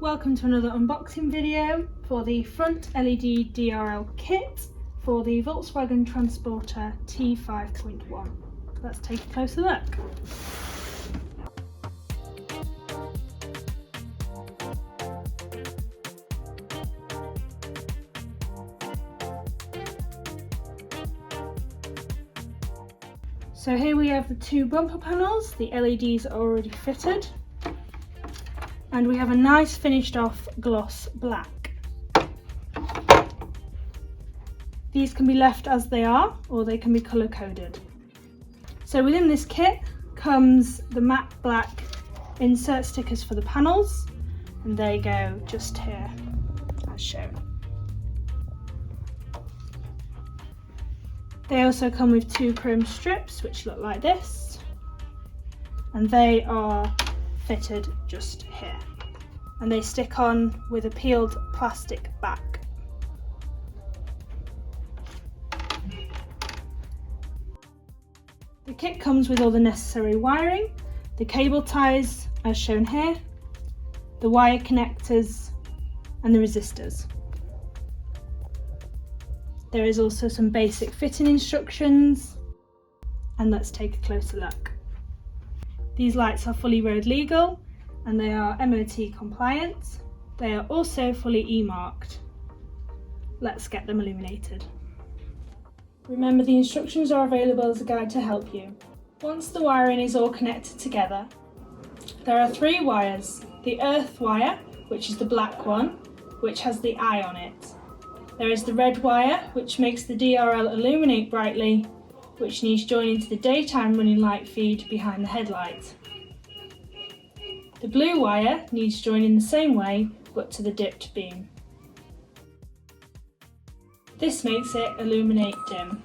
Welcome to another unboxing video for the front LED DRL kit for the Volkswagen Transporter T5.1. Let's take a closer look. So here we have the two bumper panels. The LEDs are already fitted. And we have a nice finished off gloss black. These can be left as they are, or they can be colour coded. So within this kit comes the matte black insert stickers for the panels, and they go just here as shown. They also come with two chrome strips which look like this, and they are fitted just here, and they stick on with a peeled plastic back. The kit comes with all the necessary wiring, the cable ties as shown here, the wire connectors and the resistors. There is also some basic fitting instructions, and let's take a closer look. These lights are fully road legal and they are MOT compliant. They are also fully E-marked. Let's get them illuminated. Remember, the instructions are available as a guide to help you. Once the wiring is all connected together, there are three wires. The earth wire, which is the black one, which has the eye on it. There is the red wire, which makes the DRL illuminate brightly, which needs joining to the daytime running light feed behind the headlight. The blue wire needs joining the same way, but to the dipped beam. This makes it illuminate dim.